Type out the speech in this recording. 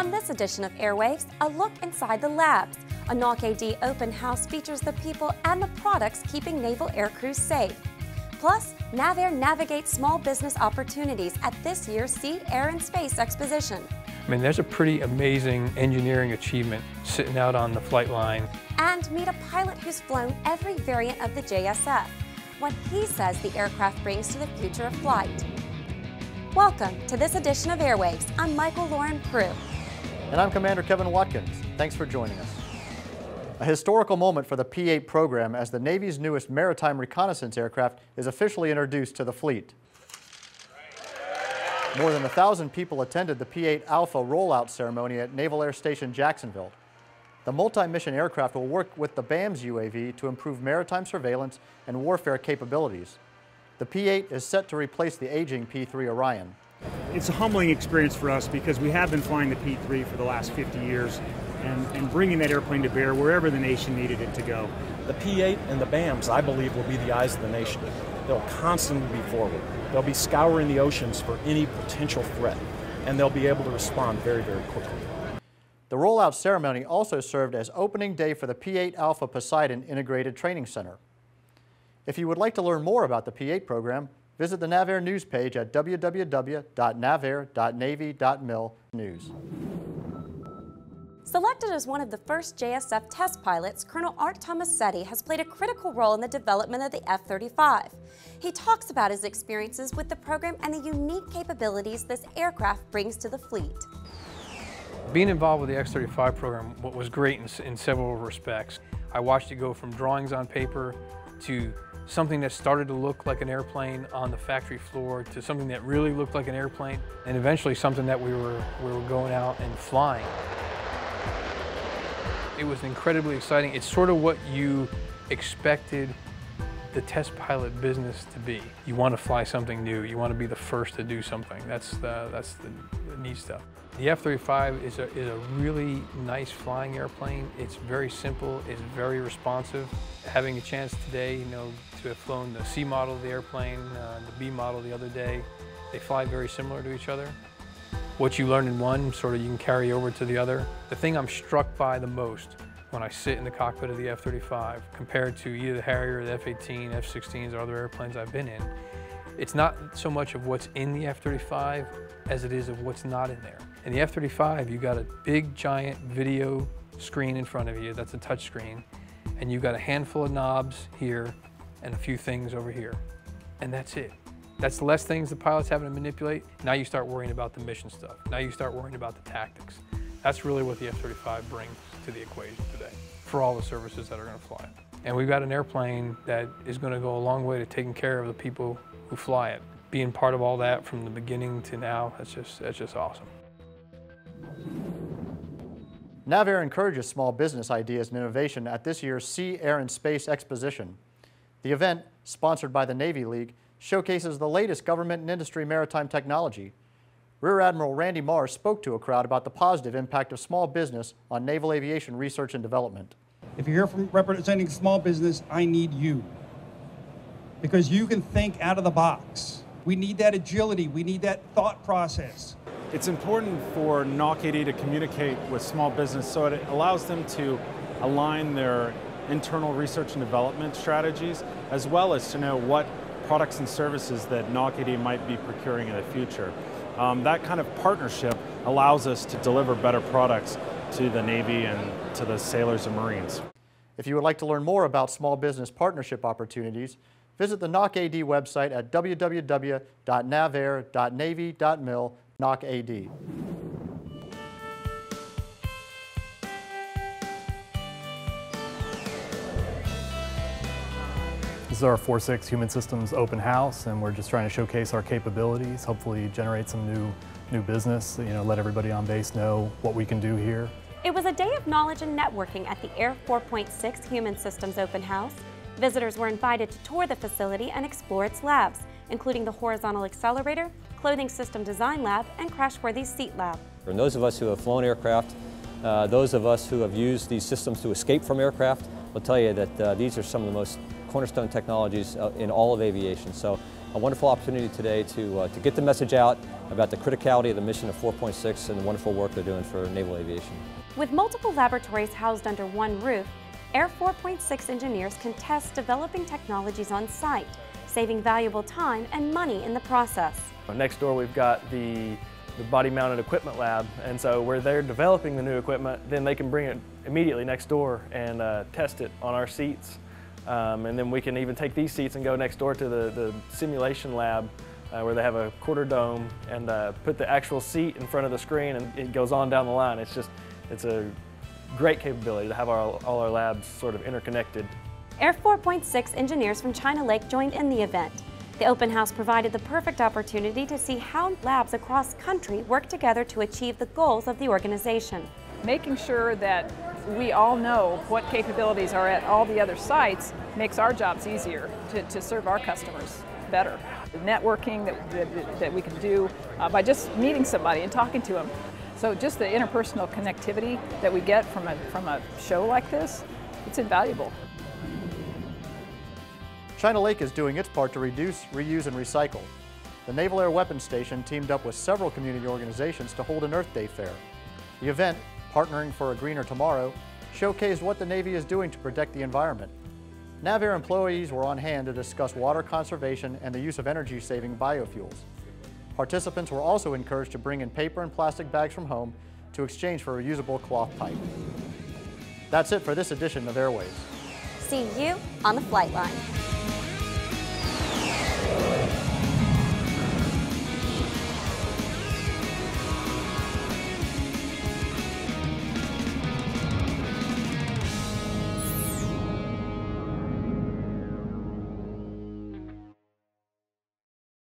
On this edition of Airwaves, a look inside the labs. A NAVAIR open house features the people and the products keeping naval aircrews safe. Plus, NAVAIR navigates small business opportunities at this year's Sea, Air, and Space Exposition. I mean, there's a pretty amazing engineering achievement sitting out on the flight line. And meet a pilot who's flown every variant of the JSF. What he says the aircraft brings to the future of flight. Welcome to this edition of Airwaves. I'm Michael Lauren Prue. And I'm Commander Kevin Watkins. Thanks for joining us. A historical moment for the P-8 program as the Navy's newest maritime reconnaissance aircraft is officially introduced to the fleet. More than 1,000 people attended the P-8 Alpha rollout ceremony at Naval Air Station Jacksonville. The multi-mission aircraft will work with the BAMS UAV to improve maritime surveillance and warfare capabilities. The P-8 is set to replace the aging P-3 Orion. It's a humbling experience for us because we have been flying the P-3 for the last 50 years and bringing that airplane to bear wherever the nation needed it to go. The P-8 and the BAMS, I believe, will be the eyes of the nation. They'll constantly be forward. They'll be scouring the oceans for any potential threat, and they'll be able to respond very, very quickly. The rollout ceremony also served as opening day for the P-8A Poseidon Integrated Training Center. If you would like to learn more about the P-8 program, visit the NAVAIR news page at www.navair.navy.mil/news. Selected as one of the first JSF test pilots, Colonel Art Tomasetti has played a critical role in the development of the F-35. He talks about his experiences with the program and the unique capabilities this aircraft brings to the fleet. Being involved with the X-35 program was great in several respects. I watched it go from drawings on paper to something that started to look like an airplane on the factory floor to something that really looked like an airplane, and eventually something that we were going out and flying. It was incredibly exciting. It's sort of what you expected the test pilot business to be. You want to fly something new. You want to be the first to do something. That's the neat stuff. The F-35 is a really nice flying airplane. It's very simple. It's very responsive. Having a chance today, to have flown the C model of the airplane, the B model the other day, they fly very similar to each other. What you learn in one, sort of you can carry over to the other. The thing I'm struck by the most when I sit in the cockpit of the F-35 compared to either the Harrier, the F-18, F-16s, or other airplanes I've been in, it's not so much of what's in the F-35 as it is of what's not in there. In the F-35, you got a big, giant video screen in front of you, that's a touch screen, and you've got a handful of knobs here and a few things over here, and that's it. That's less things the pilot's having to manipulate. Now you start worrying about the mission stuff. Now you start worrying about the tactics. That's really what the F-35 brings to the equation today for all the services that are going to fly it. And we've got an airplane that is going to go a long way to taking care of the people who fly it. Being part of all that from the beginning to now, that's just awesome. NAVAIR encourages small business ideas and innovation at this year's Sea, Air, and Space Exposition. The event, sponsored by the Navy League, showcases the latest government and industry maritime technology. Rear Admiral Randy Marr spoke to a crowd about the positive impact of small business on naval aviation research and development. If you're here from representing small business, I need you. Because you can think out of the box. We need that agility, we need that thought process. It's important for NAVAIR to communicate with small business so it allows them to align their internal research and development strategies, as well as to know what products and services that NAVAIR might be procuring in the future. That kind of partnership allows us to deliver better products to the Navy and to the sailors and Marines. If you would like to learn more about small business partnership opportunities, visit the NAVAIR website at www.navair.navy.mil/NAVAIR. This is our 4-6 Human Systems open house, and we're just trying to showcase our capabilities, hopefully generate some new business, let everybody on base know what we can do here. It was a day of knowledge and networking at the Air 4.6 Human Systems Open House. Visitors were invited to tour the facility and explore its labs, including the Horizontal Accelerator, Clothing System Design Lab, and Crashworthy Seat Lab. For those of us who have flown aircraft, those of us who have used these systems to escape from aircraft, will tell you that these are some of the most cornerstone technologies in all of aviation. So a wonderful opportunity today to get the message out about the criticality of the mission of 4.6 and the wonderful work they're doing for naval aviation. With multiple laboratories housed under one roof, Air 4.6 engineers can test developing technologies on site, saving valuable time and money in the process. Next door we've got the body-mounted equipment lab, and so where they're developing the new equipment, then they can bring it immediately next door and test it on our seats. And then we can even take these seats and go next door to the simulation lab where they have a quarter dome and put the actual seat in front of the screen, and it goes on down the line. It's a great capability to have all our labs sort of interconnected. Air 4.6 engineers from China Lake joined in the event. The open house provided the perfect opportunity to see how labs across country work together to achieve the goals of the organization. Making sure that we all know what capabilities are at all the other sites makes our jobs easier to serve our customers better. The networking that we can do by just meeting somebody and talking to them. So just the interpersonal connectivity that we get from a show like this, it's invaluable. China Lake is doing its part to reduce, reuse, and recycle. The Naval Air Weapons Station teamed up with several community organizations to hold an Earth Day fair. The event, Partnering for a Greener Tomorrow, showcased what the Navy is doing to protect the environment. NAVAIR employees were on hand to discuss water conservation and the use of energy-saving biofuels. Participants were also encouraged to bring in paper and plastic bags from home to exchange for reusable cloth pipe. That's it for this edition of Airwaves. See you on the flight line.